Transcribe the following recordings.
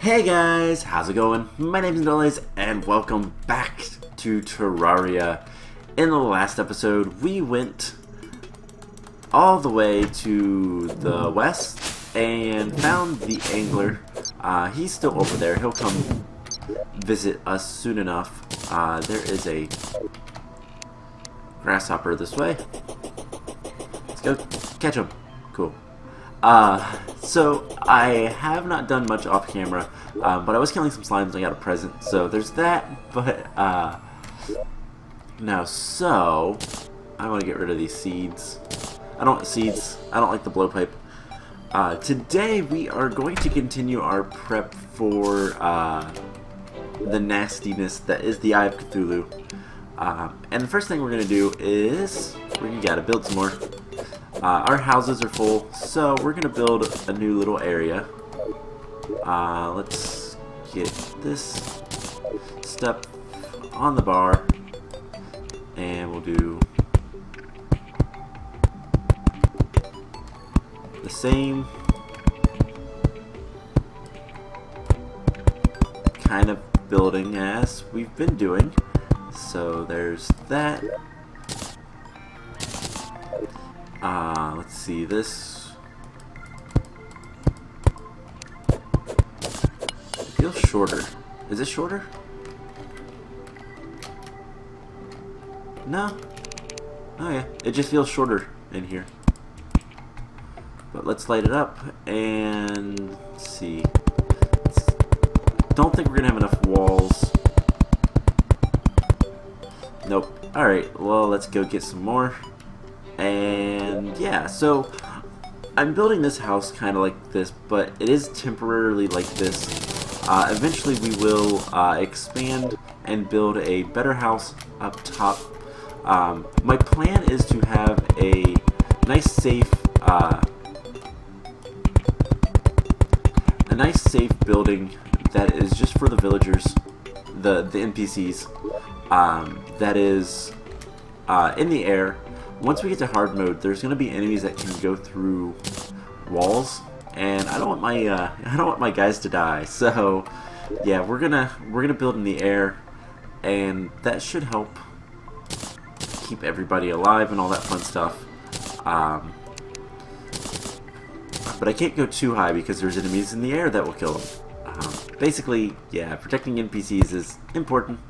Hey guys, how's it going? My name is Noles and welcome back to Terraria. In the last episode, we went all the way to the west and found the angler. He's still over there. He'll come visit us soon enough. There is a grasshopper this way. Let's go catch him. Cool. So I have not done much off camera, but I was killing some slimes and I got a present, so there's that. But now, so I want to get rid of these seeds. I don't like the blowpipe. Today we are going to continue our prep for the nastiness that is the Eye of Cthulhu. And the first thing we're gonna do is we gotta build some more. Our houses are full, so we're gonna build a new little area. Let's get this step on the bar, and we'll do the same kind of building as we've been doing. So there's that. Let's see, this feels shorter. Is it shorter? No? Oh yeah, it just feels shorter in here. But let's light it up and let's see. Don't think we're gonna have enough walls. Nope. Alright, well, let's go get some more. And yeah, so I'm building this house kind of like this, but it is temporarily like this. Eventually we will expand and build a better house up top. My plan is to have a nice safe building that is just for the villagers, the NPCs, that is in the air. Once we get to hard mode, there's going to be enemies that can go through walls, and I don't want my guys to die. So, yeah, we're gonna build in the air, and that should help keep everybody alive and all that fun stuff. But I can't go too high because there's enemies in the air that will kill them. Basically, yeah, protecting NPCs is important.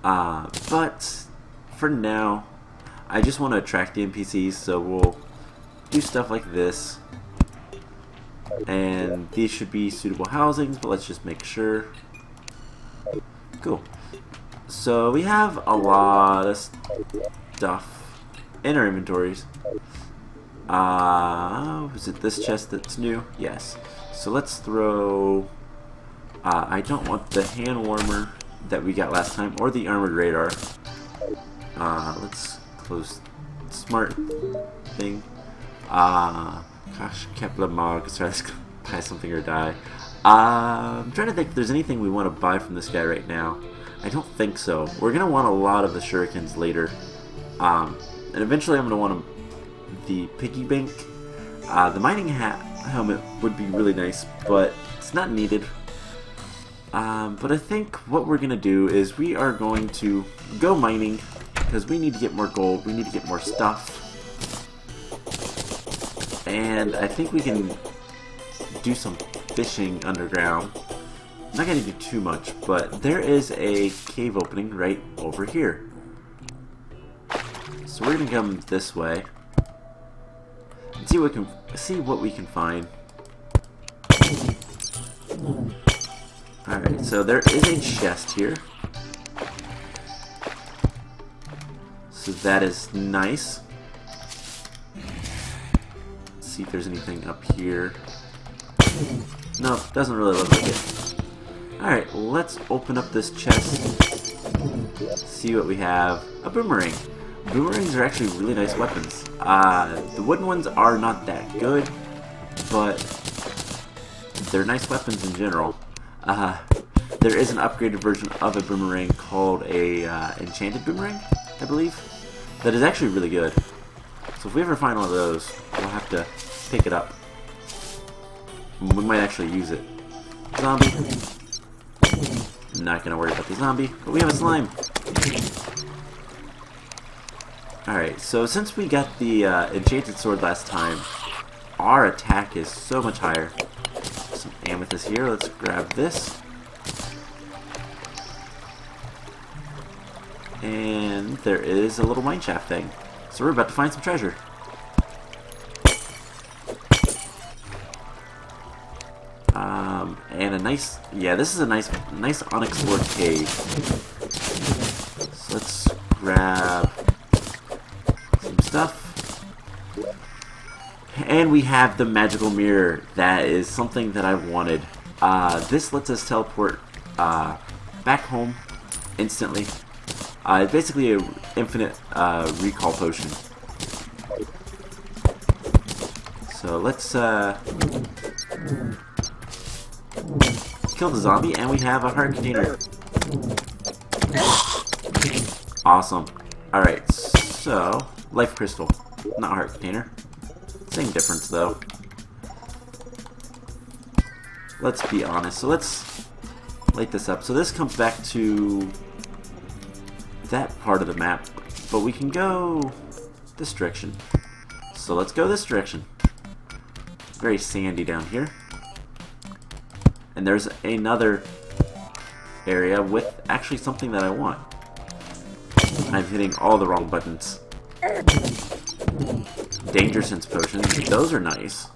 But for now, I just want to attract the NPCs, so we'll do stuff like this. And these should be suitable housings, but let's just make sure. Cool. So we have a lot of stuff in our inventories. Is it this chest that's new? Yes. So let's throw... I don't want the hand warmer that we got last time, or the armored radar. Let's close smart thing. Gosh, Kepler Mog. Sorry, let's buy something or die. I'm trying to think if there's anything we want to buy from this guy right now. I don't think so. We're gonna want a lot of the shurikens later, and eventually I'm gonna want the piggy bank. The mining helmet would be really nice, but it's not needed. But I think what we're gonna do is we are going to go mining, because we need to get more gold, we need to get more stuff. And I think we can do some fishing underground. I'm not going to do too much, but there is a cave opening right over here. So we're going to come this way and see what we can find. Alright, so there is a chest here. So that is nice. Let's see if there's anything up here. No, doesn't really look like it. Alright, let's open up this chest. See what we have. A boomerang. Boomerangs are actually really nice weapons. The wooden ones are not that good, but they're nice weapons in general. There is an upgraded version of a boomerang called a enchanted boomerang, I believe, that is actually really good. So if we ever find one of those, we'll have to pick it up. We might actually use it. Zombie. Not gonna worry about the zombie, but we have a slime. Alright, so since we got the enchanted sword last time, our attack is so much higher. Some amethyst here, let's grab this. And there is a little mineshaft thing. So we're about to find some treasure. And a nice, yeah, this is a nice unexplored cave. So let's grab some stuff. And we have the magical mirror. That is something that I wanted. This lets us teleport back home instantly. It's basically an infinite recall potion. So let's kill the zombie, and we have a heart container. Awesome. Alright, so life crystal, not heart container. Same difference though. Let's be honest. So let's light this up. So this comes back to that part of the map, but we can go this direction. So let's go this direction. Very sandy down here. And there's another area with actually something that I want. I'm hitting all the wrong buttons. Danger sense potions, those are nice.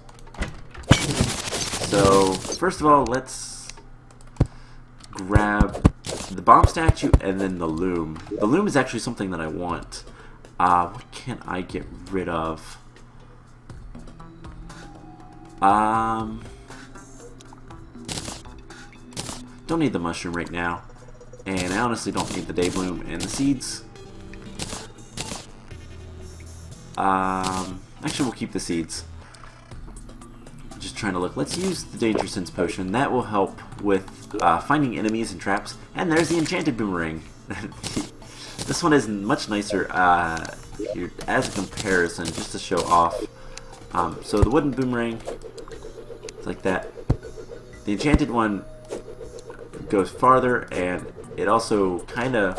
So first of all, let's grab the bomb statue and then the loom. The loom is actually something that I want. What can I get rid of? Don't need the mushroom right now, and I honestly don't need the day bloom and the seeds. Actually, we'll keep the seeds. Just trying to look. Let's use the danger sense potion. That will help with finding enemies and traps. And there's the enchanted boomerang. This one is much nicer here as a comparison, just to show off. So the wooden boomerang, it's like that. The enchanted one goes farther, and it also kind of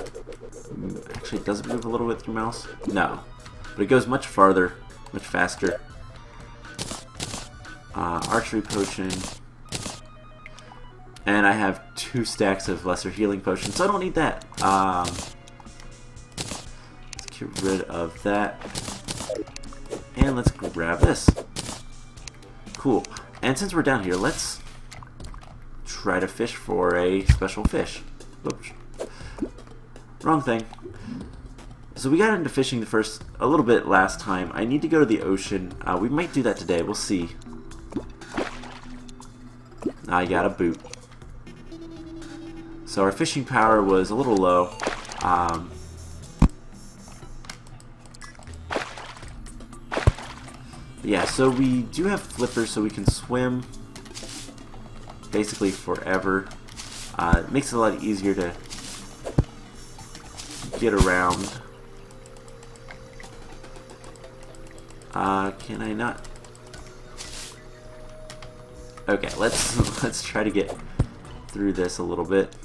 actually does it move a little bit with your mouse? No, but it goes much farther, much faster. Archery potion, and I have 2 stacks of lesser healing potions, so I don't need that. Let's get rid of that, and let's grab this. Cool. And since we're down here, let's try to fish for a special fish. Oops. Wrong thing. So we got into fishing a little bit last time. I need to go to the ocean. We might do that today. We'll see. I got a boot. So our fishing power was a little low. Yeah, so we do have flippers, so we can swim basically forever. It makes it a lot easier to get around. Can I not? Okay, let's try to get through this a little bit.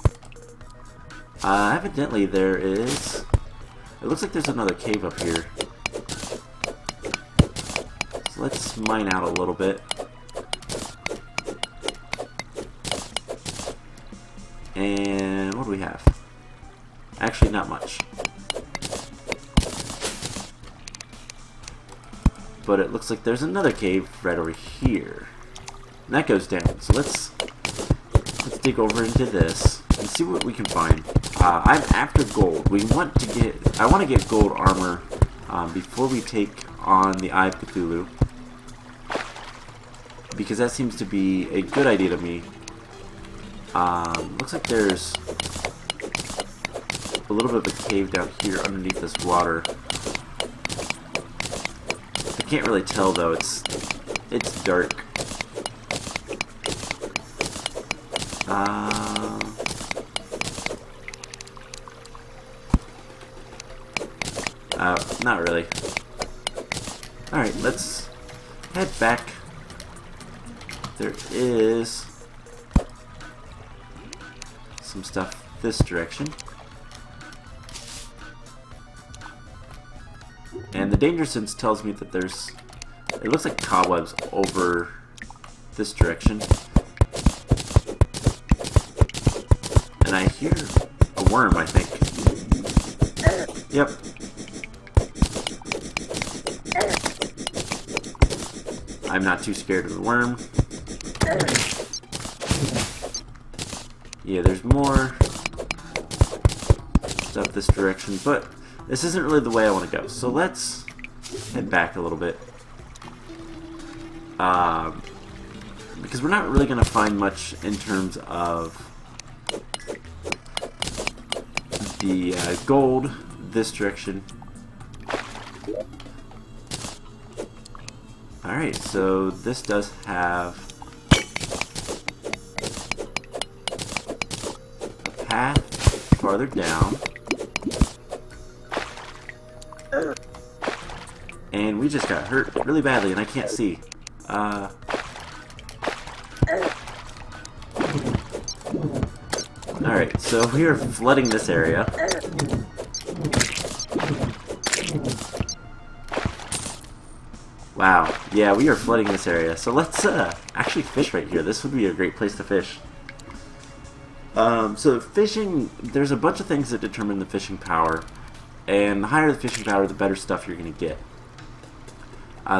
Evidently there is. It looks like there's another cave up here. So let's mine out a little bit. And what do we have? Actually, not much. But it looks like there's another cave right over here. And that goes down. So let's dig over into this and see what we can find. I'm after gold. I want to get gold armor before we take on the Eye of Cthulhu, because that seems to be a good idea to me. Looks like there's a little bit of a cave down here underneath this water. I can't really tell though. It's dark. Not really. Alright, let's head back. There is some stuff this direction. And the danger sense tells me that there's, it looks like cobwebs over this direction. And I hear a worm, I think. Yep. I'm not too scared of the worm. Yeah, there's more stuff this direction, but this isn't really the way I want to go. So let's head back a little bit. Because we're not really going to find much in terms of the gold this direction. Alright, so this does have a path farther down. And we just got hurt really badly and I can't see. Alright, so we are flooding this area. Wow, yeah, we are flooding this area. So let's actually fish right here. This would be a great place to fish. So fishing, there's a bunch of things that determine the fishing power. And the higher the fishing power, the better stuff you're going to get.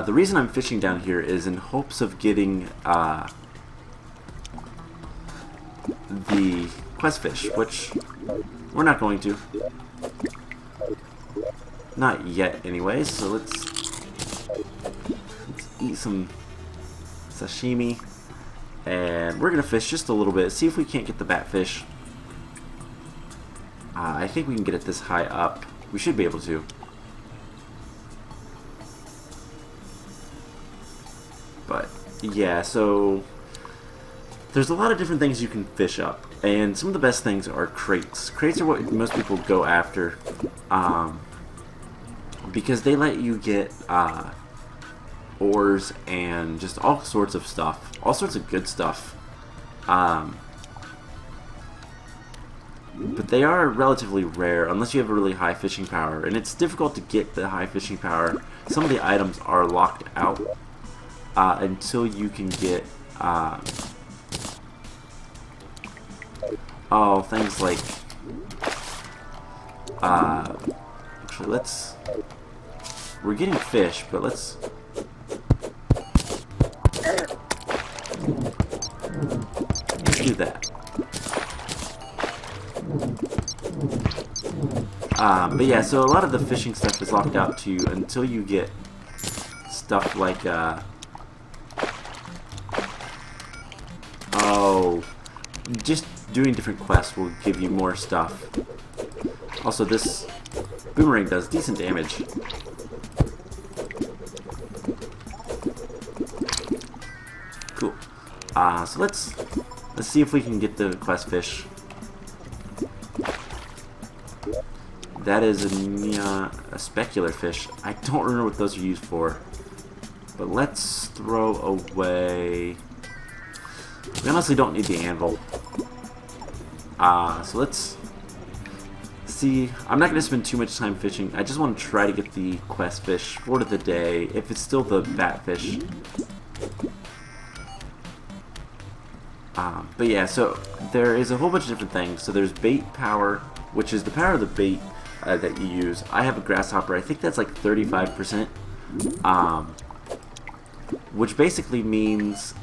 The reason I'm fishing down here is in hopes of getting the quest fish, which we're not going to. Not yet, anyways. So let's eat some sashimi, and we're gonna fish just a little bit. See if we can't get the batfish. I think we can get it this high up. We should be able to. But yeah, so there's a lot of different things you can fish up, and some of the best things are crates. Crates are what most people go after, because they let you get ores and just all sorts of stuff, all sorts of good stuff. But they are relatively rare unless you have a really high fishing power, and it's difficult to get the high fishing power. Some of the items are locked out until you can get things like actually we're getting fish, but let's do that. But yeah, so a lot of the fishing stuff is locked out to you until you get stuff like just doing different quests will give you more stuff. Also, this boomerang does decent damage. Cool. So let's see if we can get the quest fish. That is a specular fish. I don't remember what those are used for. But let's throw away. We honestly don't need the anvil. So let's see. I'm not going to spend too much time fishing. I just want to try to get the quest fish for the day, if it's still the batfish. But yeah, so there is a whole bunch of different things. So there's bait power, which is the power of the bait that you use. I have a grasshopper. I think that's like 35%. Which basically means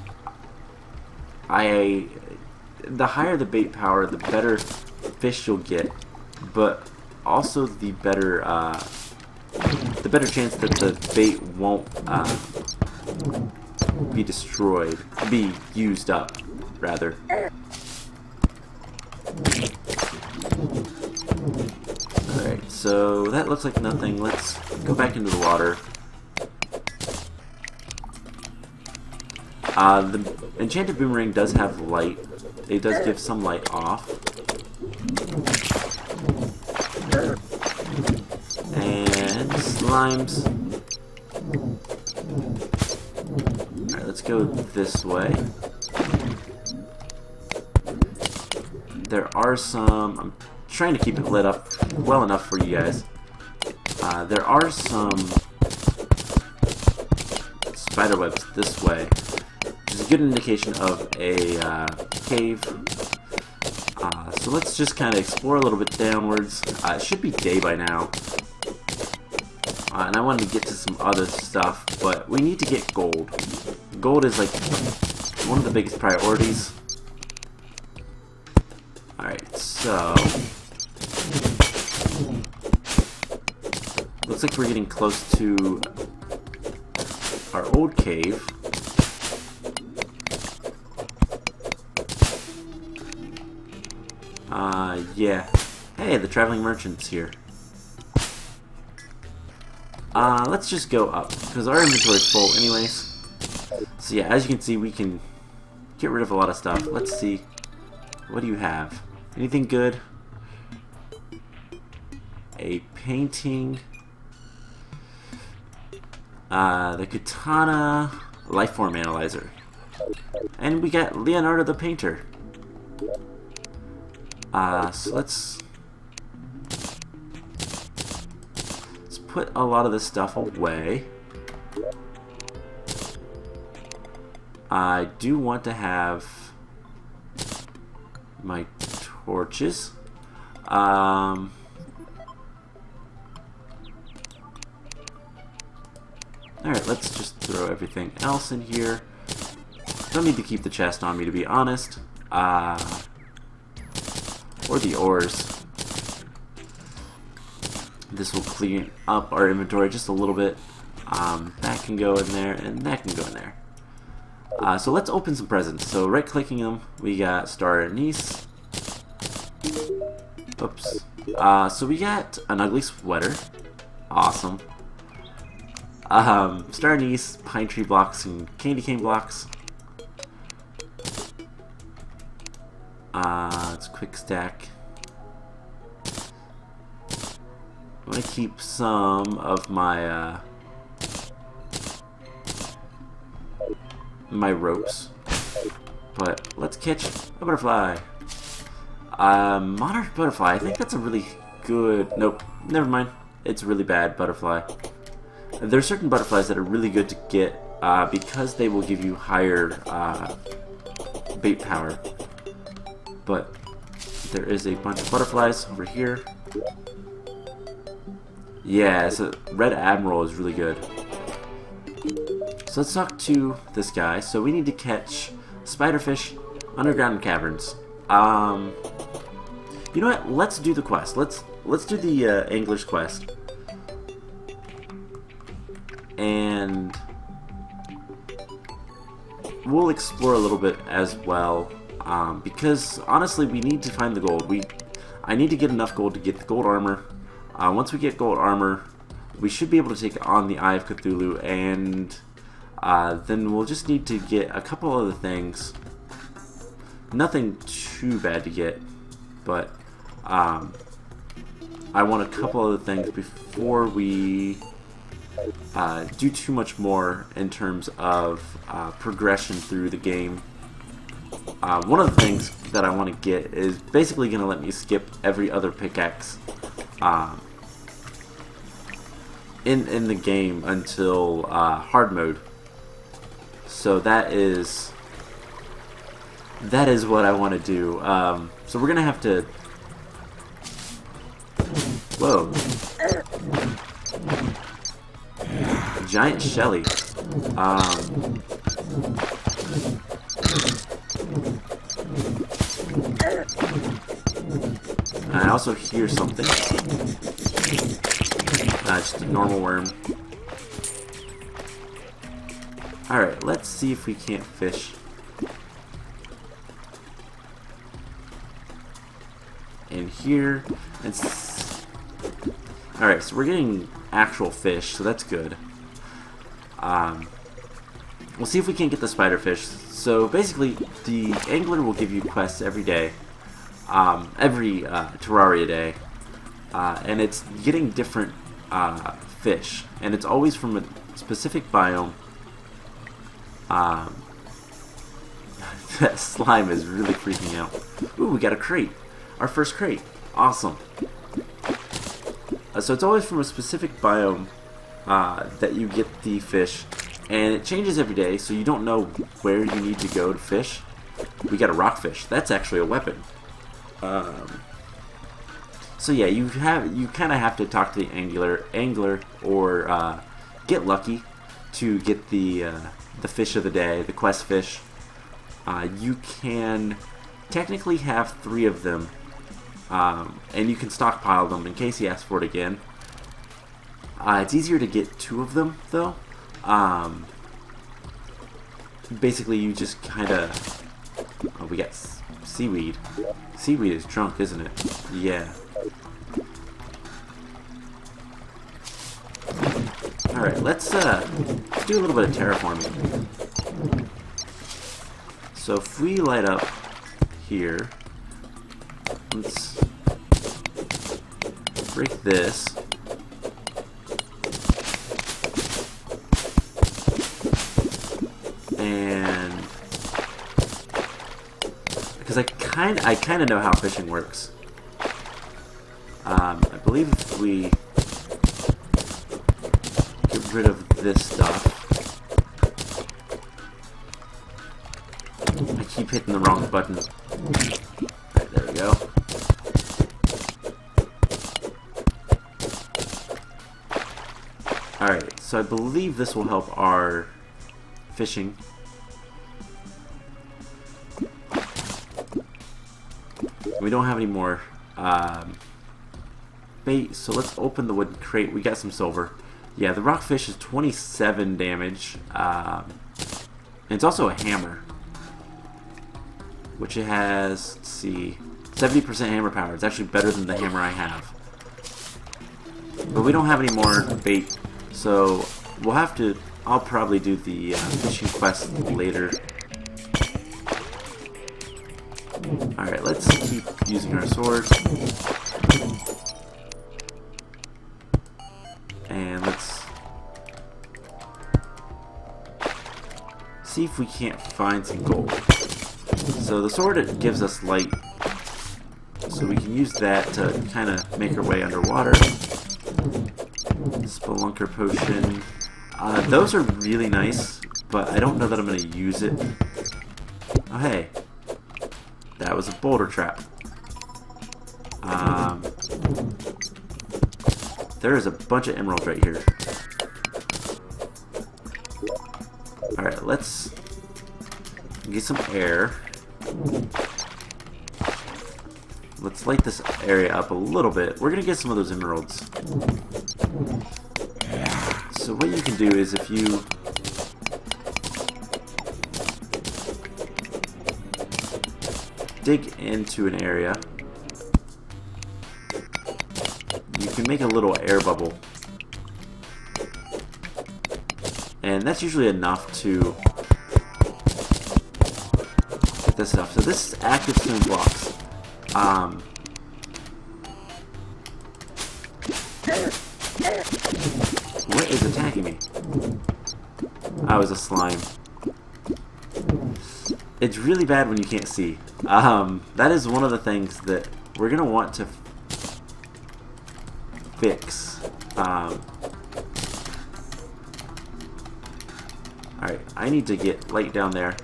the higher the bait power, the better fish you'll get, but also the better chance that the bait won't be destroyed, be used up, rather. Alright, so that looks like nothing. Let's go back into the water. The enchanted boomerang does have light. It does give some light off. And slimes. Alright, let's go this way. there are some... I'm trying to keep it lit up well enough for you guys. There are some spider webs this way, which is a good indication of a cave. So let's just kind of explore a little bit downwards. It should be day by now. And I wanted to get to some other stuff, but we need to get gold. Gold is like one of the biggest priorities. Alright, so... looks like we're getting close to our old cave. Yeah. Hey, the traveling merchant's here. Let's just go up, because our inventory's full anyways. So yeah, as you can see, we can get rid of a lot of stuff. Let's see. What do you have? Anything good? A painting. The katana. Lifeform analyzer. And we got Leonardo the painter. So let's put a lot of this stuff away. I do want to have my torches. Alright, let's just throw everything else in here. Don't need to keep the chest on me, to be honest. Or the ores. This will clean up our inventory just a little bit. That can go in there, and that can go in there. So let's open some presents. So right-clicking them, we got star anise. Oops. So we got an ugly sweater. Awesome. Star anise, pine tree blocks, and candy cane blocks. Let's quick stack. I'm gonna keep some of my my ropes, but let's catch a butterfly. Monarch butterfly. I think that's a really good. Nope, never mind. It's a really bad butterfly. There are certain butterflies that are really good to get because they will give you higher bait power. But there is a bunch of butterflies over here. Yeah, so Red Admiral is really good. So let's talk to this guy. So we need to catch spiderfish underground caverns. You know what? Let's do the quest. Let's do the angler's quest. And we'll explore a little bit as well. Because honestly, we need to find the gold. I need to get enough gold to get the gold armor. Once we get gold armor, we should be able to take on the Eye of Cthulhu, and then we'll just need to get a couple other things. Nothing too bad to get, but I want a couple other things before we do too much more in terms of progression through the game. One of the things that I want to get is basically going to let me skip every other pickaxe in the game until hard mode. So that is what I want to do. So we're going to have to... Whoa. Giant Shelly. I also hear something. Just a normal worm. Alright, let's see if we can't fish. In here. Alright, so we're getting actual fish, so that's good. We'll see if we can get the spiderfish. So basically, the angler will give you quests every day. Every Terraria day. And it's getting different fish. And it's always from a specific biome. That slime is really freaking out. Ooh, we got a crate. our first crate. Awesome. So it's always from a specific biome that you get the fish, and it changes every day, so you don't know where you need to go to fish. We got a rockfish. That's actually a weapon. So yeah, you kind of have to talk to the angler or get lucky to get the fish of the day, the quest fish. You can technically have 3 of them, and you can stockpile them in case he asks for it again. It's easier to get 2 of them though. Basically, you just kind of. Oh, we got seaweed. Seaweed is drunk, isn't it? Yeah. Alright, let's do a little bit of terraforming. So if we light up here, let's break this. And because I kind of know how fishing works. I believe if we get rid of this stuff, I keep hitting the wrong button. Alright, there we go. Alright, so I believe this will help our fishing. We don't have any more bait, so let's open the wooden crate. We got some silver. Yeah, the rockfish is 27 damage. And it's also a hammer, which it has, let's see, 70% hammer power. It's actually better than the hammer I have. But we don't have any more bait, so we'll have to. I'll probably do the fishing quest later. Alright, let's keep using our swords. And let's see if we can't find some gold. So the sword, it gives us light, so we can use that to kind of make our way underwater. Spelunker potion. Those are really nice, but I don't know that I'm going to use it. Oh hey, that was a boulder trap. There is a bunch of emeralds right here. Alright, let's get some air. Let's light this area up a little bit. We're going to get some of those emeralds. So what you can do is if you dig into an area, you can make a little air bubble. And that's usually enough to get this stuff. So this is active stone blocks. What is attacking me? I was a slime. It's really bad when you can't see. That is one of the things that we're gonna want to fix. Alright, I need to get light down there.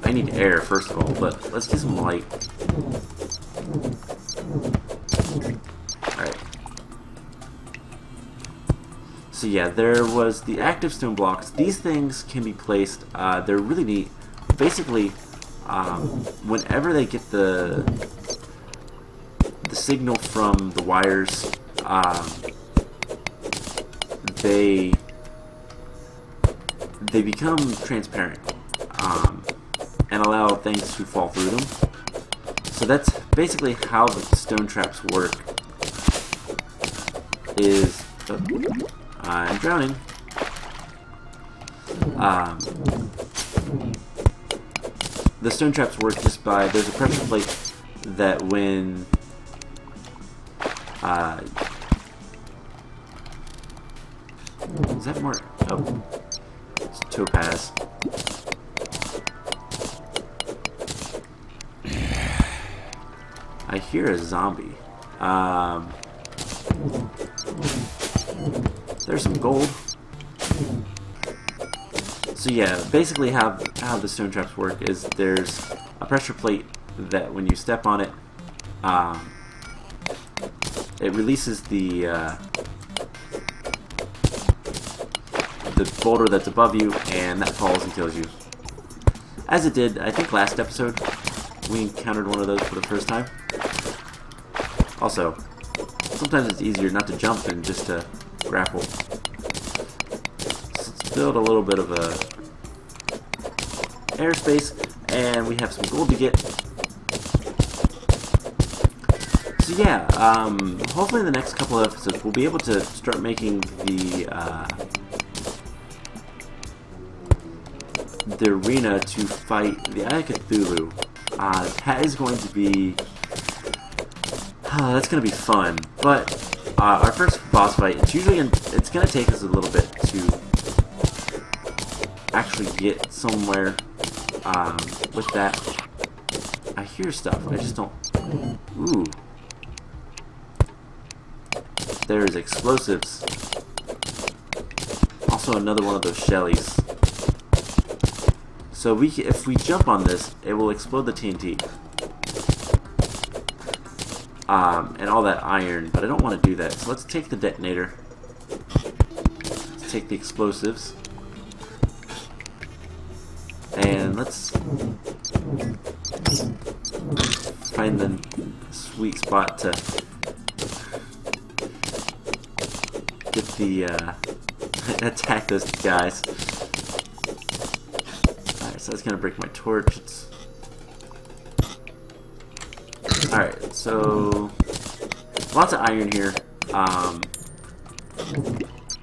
I need air first of all, but let's get some light. Alright. So yeah, there was the active stone blocks. These things can be placed, they're really neat. Basically, whenever they get the signal from the wires, they become transparent, and allow things to fall through them. So that's basically how the stone traps work. Is I'm drowning. The stone traps work just by, there's a pressure plate that when is that more? Oh, it's topaz. I hear a zombie. There's some gold. So yeah, basically how the stone traps work is there's a pressure plate that when you step on it, it releases the boulder that's above you, and that falls and kills you. As it did, I think last episode, we encountered one of those for the first time. Also, sometimes it's easier not to jump than just to grapple. So let's build a little bit of a airspace, and we have some gold to get. So yeah, hopefully in the next couple of episodes we'll be able to start making the arena to fight the Eye of Cthulhu. That is going to be that's going to be fun. But our first boss fight, it's going to take us a little bit to actually get somewhere with that. I hear stuff. I just don't. Ooh. There's explosives. Also another one of those shellies. So if we jump on this, it will explode the TNT. And all that iron, but I don't want to do that. So let's take the detonator. Let's take the explosives. And let's find the sweet spot to get the attack those guys. Alright, so that's gonna break my torch. Alright, so lots of iron here.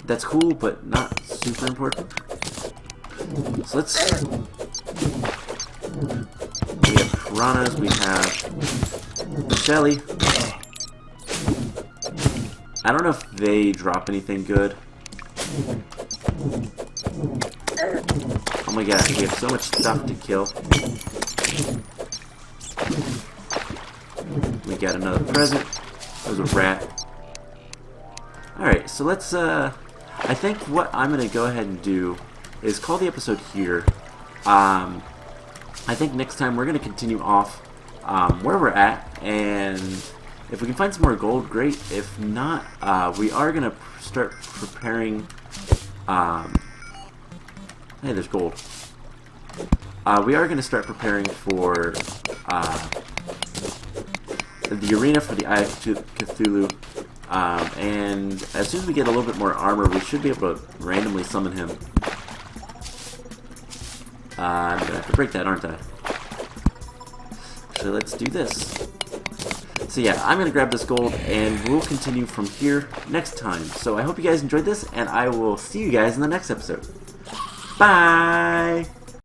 That's cool, but not super important. So let's. We have piranhas. We have Shelly. I don't know if they drop anything good. Oh my gosh, we have so much stuff to kill. We got another present. There's a rat. Alright, so let's, I think what I'm going to go ahead and do is call the episode here. I think next time we're going to continue off where we're at, and if we can find some more gold, great. If not, we are going to start preparing, hey, there's gold. We are going to start preparing for the arena for the Eye of Cthulhu, and as soon as we get a little bit more armor, we should be able to randomly summon him. I'm going to have to break that, aren't I? So let's do this. So yeah, I'm going to grab this gold, and we'll continue from here next time. So I hope you guys enjoyed this, and I will see you guys in the next episode. Bye!